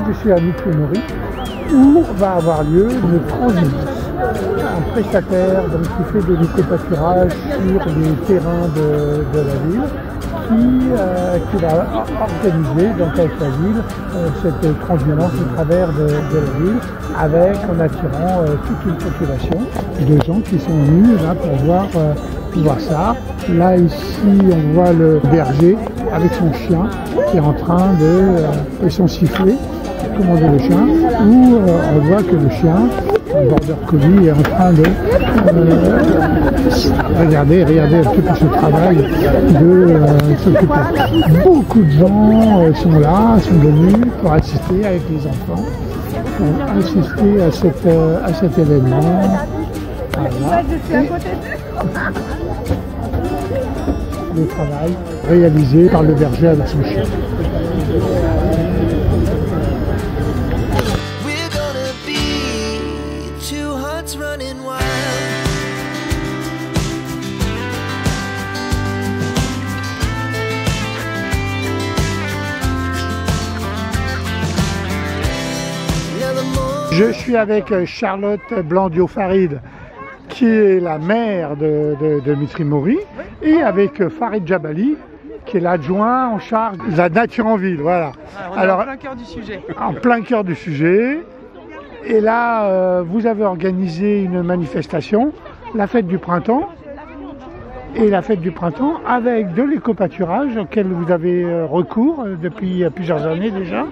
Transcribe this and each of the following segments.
je suis à Mitry-Mory, où va avoir lieu une transhumance. Un prestataire donc, qui fait de l'éco-pâturage sur les terrains de la ville, qui va organiser donc, avec la ville cette transhumance au travers de la ville, avec en attirant toute une population de gens qui sont venus là, pour voir ça. Là ici on voit le berger avec son chien qui est en train de son sifflet, commander le chien, où on voit que le chien, le border collie, est en train de regarder un petit peu ce travail de s'occuper. Beaucoup de gens sont là, sont venus pour assister avec les enfants, pour assister à cet événement. Voilà. Le travail réalisé par le berger avec son chien. Je suis avec Charlotte Blandiot-Farid, qui est la maire de Mitry-Mory, et avec Farid Jabali, qui est l'adjoint en charge de la nature en ville. Voilà. Alors, en plein cœur du sujet. En plein cœur du sujet. Et là, vous avez organisé une manifestation, la fête du printemps. Et la fête du printemps avec de l'éco-pâturage auquel vous avez recours depuis plusieurs années déjà.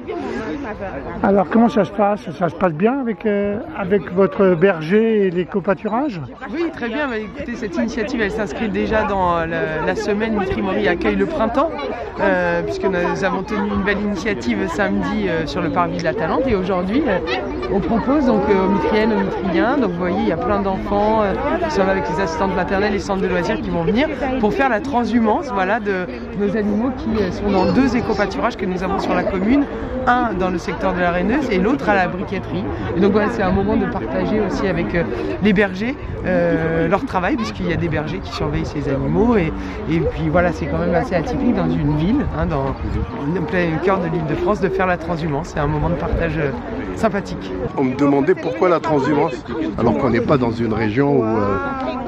Alors comment ça se passe? Ça se passe bien avec votre berger et l'éco-pâturage? Oui, très bien. Bah, écoutez, cette initiative, elle s'inscrit déjà dans la semaine Mitry-Mory accueille le printemps, puisque nous avons tenu une belle initiative samedi sur le parvis de la Talente. Et aujourd'hui, on propose donc aux Mitriennes, aux Mitriens, donc vous voyez, il y a plein d'enfants qui sont là avec les assistantes maternelles et centres de loisirs qui vont venir pour faire la transhumance, voilà, de nos animaux qui sont dans 2 éco-pâturages que nous avons sur la commune, un dans le secteur de la Raineuse et l'autre à la briqueterie. Et donc voilà, c'est un moment de partager aussi avec les bergers leur travail, puisqu'il y a des bergers qui surveillent ces animaux, et puis voilà, c'est quand même assez atypique dans une ville, hein, dans le plein cœur de l'Île-de-France, de faire la transhumance. C'est un moment de partage sympathique. On me demandait pourquoi la transhumance, alors qu'on n'est pas dans une région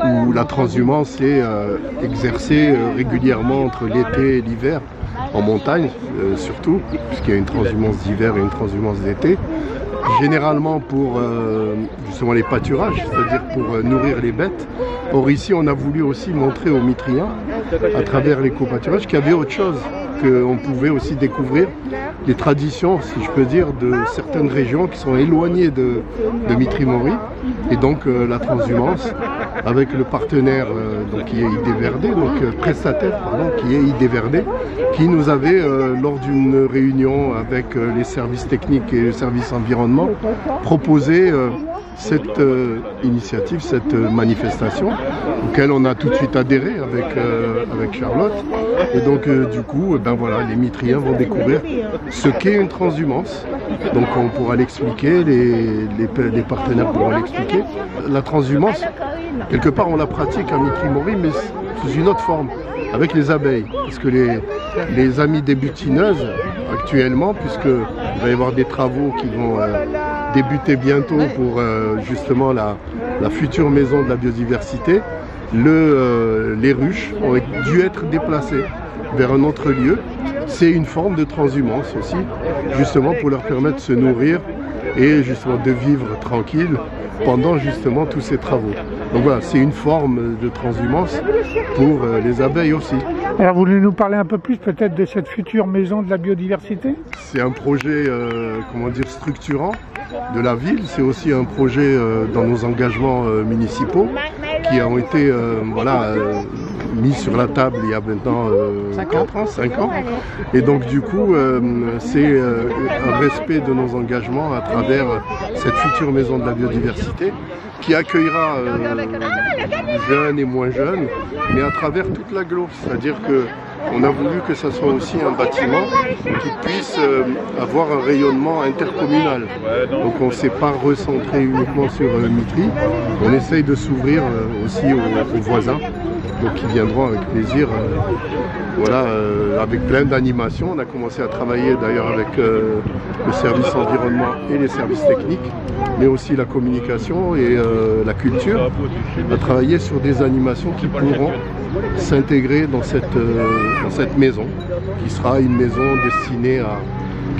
où la transhumance est exercée régulièrement entre l'été et l'hiver, en montagne surtout, puisqu'il y a une transhumance d'hiver et une transhumance d'été. Généralement pour justement les pâturages, c'est-à-dire pour nourrir les bêtes. Or ici on a voulu aussi montrer aux Mitriens, à travers l'éco-pâturage, qu'il y avait autre chose, qu'on pouvait aussi découvrir les traditions, si je peux dire, de certaines régions qui sont éloignées de Mitry-Mory. Et donc la transhumance avec le partenaire donc, qui est Idéverdé, donc prestataire pardon, qui est Idéverdé, qui nous avait lors d'une réunion avec les services techniques et le service environnement proposé cette initiative, cette manifestation, auquel on a tout de suite adhéré avec Charlotte. Et donc du coup, ben voilà, les Mitriens vont découvrir ce qu'est une transhumance. Donc on pourra l'expliquer, les partenaires pourront l'expliquer. La transhumance, quelque part on la pratique à Mitry-Mory, mais sous une autre forme, avec les abeilles. Parce que les amies des butineuses, actuellement, puisqu'il va y avoir des travaux qui vont débuter bientôt pour justement la future maison de la biodiversité, les ruches ont dû être déplacées vers un autre lieu. C'est une forme de transhumance aussi, justement pour leur permettre de se nourrir et justement de vivre tranquille pendant justement tous ces travaux. Donc voilà, c'est une forme de transhumance pour les abeilles aussi. Alors vous voulez nous parler un peu plus peut-être de cette future maison de la biodiversité? C'est un projet, comment dire, structurant de la ville. C'est aussi un projet dans nos engagements municipaux qui ont été voilà, mis sur la table il y a maintenant 5 ans. Et donc du coup, c'est un respect de nos engagements à travers cette future maison de la biodiversité qui accueillera jeunes et moins jeunes, mais à travers toute l'agglo. C'est-à-dire qu'on a voulu que ça soit aussi un bâtiment qui puisse avoir un rayonnement intercommunal. Donc on ne s'est pas recentré uniquement sur Mitry, on essaye de s'ouvrir aussi aux voisins. Donc ils viendront avec plaisir, voilà, avec plein d'animations. On a commencé à travailler d'ailleurs avec le service environnement et les services techniques, mais aussi la communication et la culture, à travailler sur des animations qui pourront s'intégrer dans cette maison, qui sera une maison destinée à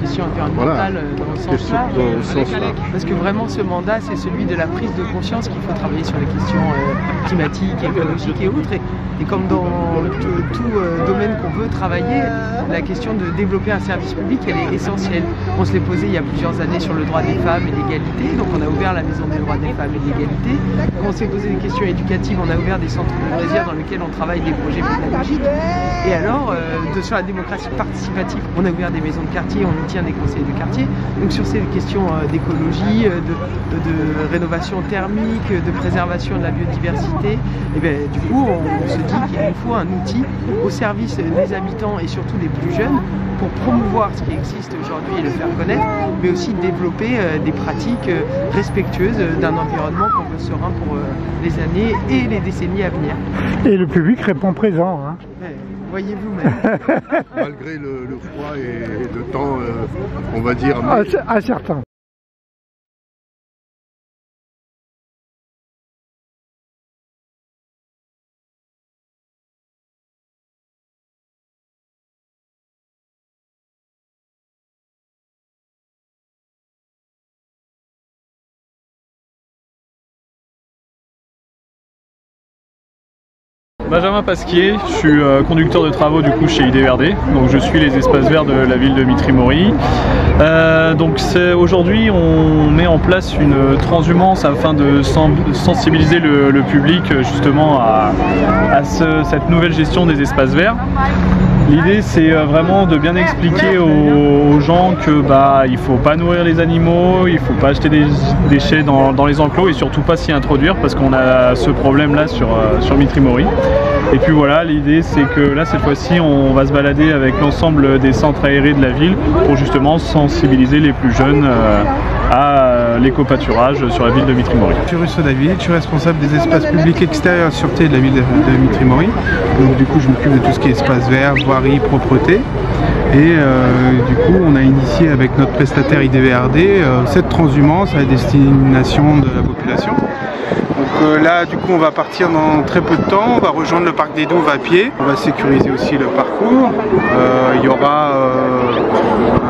question environnementale, dans le sens large. Parce que vraiment ce mandat, c'est celui de la prise de conscience qu'il faut travailler sur les questions climatiques, écologiques et autres. Et comme dans tout domaine qu'on veut travailler, la question de développer un service public, elle est essentielle. On se l'est posé il y a plusieurs années sur le droit des femmes et l'égalité, donc on a ouvert la maison des droits des femmes et de l'égalité. Quand on s'est posé des questions éducatives, on a ouvert des centres de loisirs dans lesquels on travaille des projets pédagogiques. Et alors, sur la démocratie participative, on a ouvert des maisons de quartier, on y tient des conseillers de quartier. Donc sur ces questions d'écologie, de rénovation thermique, de préservation de la biodiversité, et bien, du coup on se dit qu'il nous faut un outil au service des habitants et surtout des plus jeunes pour promouvoir ce qui existe aujourd'hui et le faire connaître, mais aussi développer des pratiques respectueuses d'un environnement qu'on veut serein pour les années et les décennies à venir. Et le public répond présent. Hein. Voyez-vous même. Malgré le froid et le temps, on va dire... Incertain. Benjamin Pasquier, je suis conducteur de travaux du coup chez IDEVRD, donc je suis les espaces verts de la ville de Mitry-Mory. Donc aujourd'hui on met en place une transhumance afin de sensibiliser le public justement à cette nouvelle gestion des espaces verts. L'idée c'est vraiment de bien expliquer aux gens que il faut pas nourrir les animaux, il faut pas acheter des déchets dans les enclos et surtout pas s'y introduire parce qu'on a ce problème là sur Mitry-Mory. Et puis voilà, l'idée c'est que là cette fois-ci on va se balader avec l'ensemble des centres aérés de la ville pour justement sensibiliser les plus jeunes à l'éco-pâturage sur la ville de Mitry-Mory. Je suis Russo David, je suis responsable des espaces publics extérieurs sûreté de la ville de Mitry-Mory. Donc du coup je m'occupe de tout ce qui est espace vert, voirie, propreté. Et du coup on a initié avec notre prestataire IDEVRD cette transhumance à destination de la population. Donc là du coup on va partir dans très peu de temps, on va rejoindre le parc des Douves à pied, on va sécuriser aussi le parcours, il y aura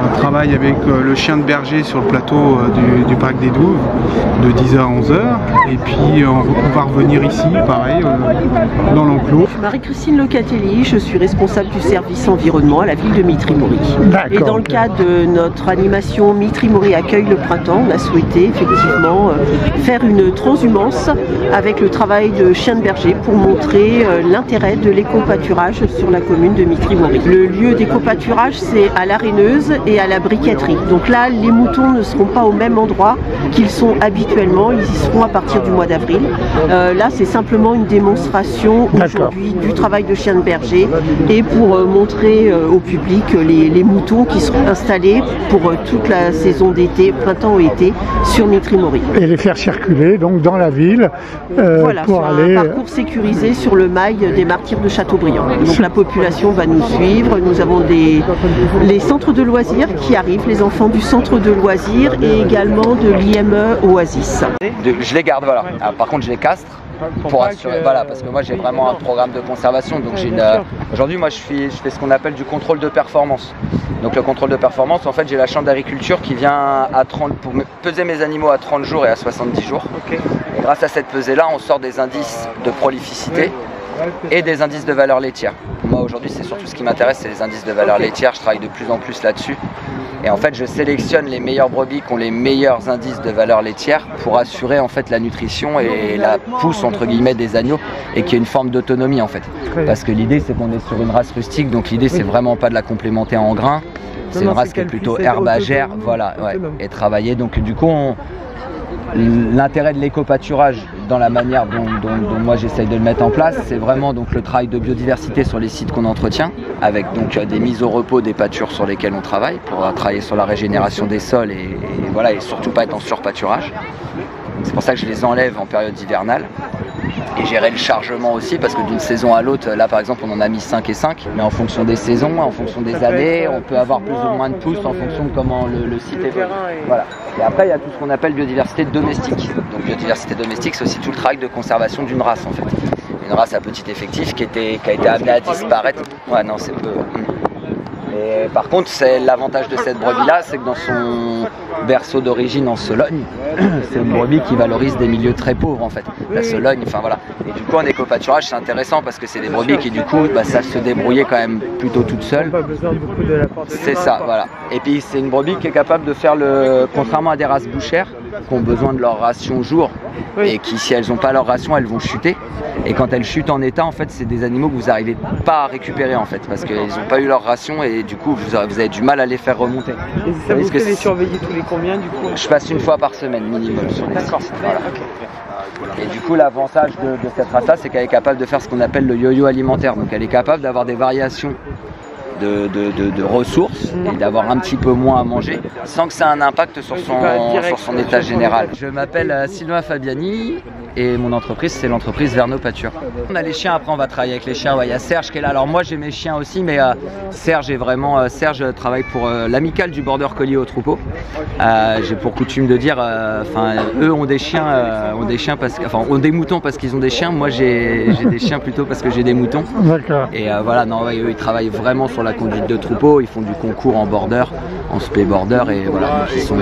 un travail avec le chien de berger sur le plateau du parc des Douves de 10h à 11h et puis on va revenir ici pareil dans l'enclos. Je suis Marie-Christine Locatelli, je suis responsable du service environnement à la ville de Mitry-Mory. Et dans le cadre de notre animation Mitry-Mory accueille le printemps, on a souhaité effectivement faire une transhumance avec le travail de chien de berger pour montrer l'intérêt de l'éco-pâturage sur la commune de Mitry-Mory. Le lieu d'éco-pâturage c'est à l'Aréneuse et à la briqueterie. Donc là les moutons ne seront pas au même endroit qu'ils sont habituellement, ils y seront à partir du mois d'avril. Là c'est simplement une démonstration aujourd'hui du travail de chien de berger et pour montrer au public les moutons qui seront installés pour toute la saison d'été, printemps ou été sur Mitry-Mory. Et les faire circuler donc dans la ville voilà, pour aller... un parcours sécurisé sur le mail des Martyrs de Châteaubriand. Donc la population va nous suivre, nous avons les centres de loisirs qui arrivent, les enfants du centre de loisirs et également de l'IME Oasis. Je les garde, voilà. Alors, par contre je les castre pour assurer, voilà, parce que moi j'ai vraiment un programme de conservation, donc j'ai aujourd'hui moi je fais ce qu'on appelle du contrôle de performance. Donc le contrôle de performance, en fait j'ai la chambre d'agriculture qui vient pour peser mes animaux à 30 jours et à 70 jours. Et grâce à cette pesée là on sort des indices de prolificité et des indices de valeur laitière. Moi aujourd'hui c'est surtout ce qui m'intéresse, c'est les indices de valeur laitière, je travaille de plus en plus là-dessus. Et en fait je sélectionne les meilleures brebis qui ont les meilleurs indices de valeur laitière pour assurer en fait la nutrition et la pousse entre guillemets des agneaux et qu'il y ait une forme d'autonomie en fait. Parce que l'idée c'est qu'on est sur une race rustique, donc l'idée c'est vraiment pas de la complémenter en grains, c'est une race qui est plutôt herbagère, voilà, et travailler. Donc du coup l'intérêt de l'éco-pâturage dans la manière dont moi j'essaye de le mettre en place, c'est vraiment donc le travail de biodiversité sur les sites qu'on entretient, avec donc des mises au repos des pâtures sur lesquelles on travaille, pour travailler sur la régénération des sols et voilà, et surtout pas être en surpâturage. C'est pour ça que je les enlève en période hivernale. et gérer le chargement aussi, parce que d'une saison à l'autre, là par exemple on en a mis 5 et 5, mais en fonction des saisons, en fonction des années, on peut avoir plus ou moins de pousses en fonction de comment le site évolue. Voilà. Et après il y a tout ce qu'on appelle biodiversité domestique. Donc biodiversité domestique, c'est aussi tout le travail de conservation d'une race en fait. Une race à petit effectif qui a été amenée à disparaître. Ouais, non, c'est peu. Et par contre, c'est l'avantage de cette brebis-là, c'est que dans son berceau d'origine en Sologne, c'est une brebis qui valorise des milieux très pauvres en fait. La Sologne, enfin voilà. Et du coup, en éco-pâturage, c'est intéressant parce que c'est des brebis qui du coup savent se débrouiller quand même plutôt toutes seules. C'est ça, voilà. Et puis c'est une brebis qui est capable de faire contrairement à des races bouchères qui ont besoin de leur ration jour et qui, si elles n'ont pas leur ration, elles vont chuter. Et quand elles chutent en état, en fait, c'est des animaux que vous n'arrivez pas à récupérer en fait, parce qu'ils n'ont pas eu leur ration et du coup, vous avez du mal à les faire remonter. Et ça vous fait les surveiller tous les combien du coup? Je passe une fois par semaine minimum sur les sites. Voilà. Okay. Et du coup, l'avantage de cette race-là, c'est qu'elle est capable de faire ce qu'on appelle le yo-yo alimentaire. Donc, elle est capable d'avoir des variations de ressources et d'avoir un petit peu moins à manger sans que ça ait un impact sur son état général. Je m'appelle Sylvain Fabiani et mon entreprise c'est l'entreprise Verno Pâture. On a les chiens, après on va travailler avec les chiens. Il y a Serge qui est là. Alors moi j'ai mes chiens aussi, mais Serge est vraiment Serge travaille pour l'amicale du border collier au troupeau. J'ai pour coutume de dire, eux ont des chiens, ont des moutons parce qu'ils ont des chiens. Moi j'ai des chiens plutôt parce que j'ai des moutons. D'accord. Et voilà, non, eux ils travaillent vraiment sur la conduite de troupeau, ils font du concours en border, en spé border, et voilà, ils sont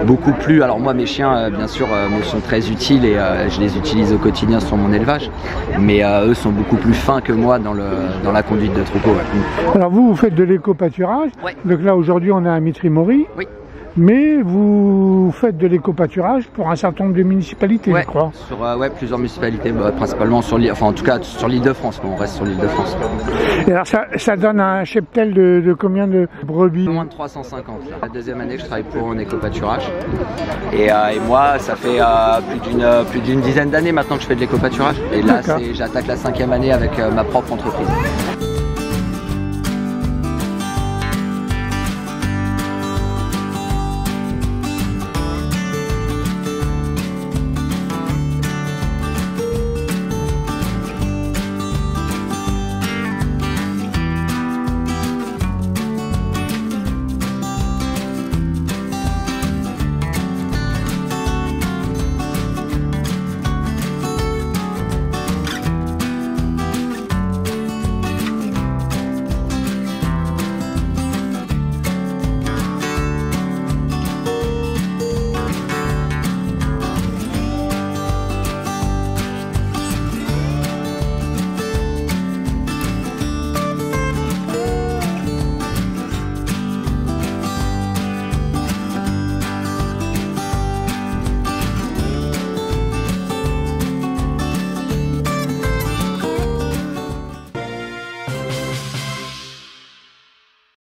beaucoup plus. Alors moi mes chiens bien sûr me sont très utiles et je les utilise au quotidien sur mon élevage, mais eux sont beaucoup plus fins que moi dans la conduite de troupeau. Ouais. Alors vous faites de l'éco-pâturage, ouais. Donc là aujourd'hui on est à Mitry-Mory. Oui. Mais vous faites de l'éco-pâturage pour un certain nombre de municipalités, ouais, je crois. Sur plusieurs municipalités, principalement sur l'île, enfin en tout cas sur l'île de France, on reste sur l'île de France. Et alors ça donne un cheptel de combien de brebis? Moins de 350. La deuxième année que je travaille pour en éco-pâturage. Et moi, ça fait plus d'une dizaine d'années maintenant que je fais de l'éco-pâturage. Et là, j'attaque la 5e année avec ma propre entreprise.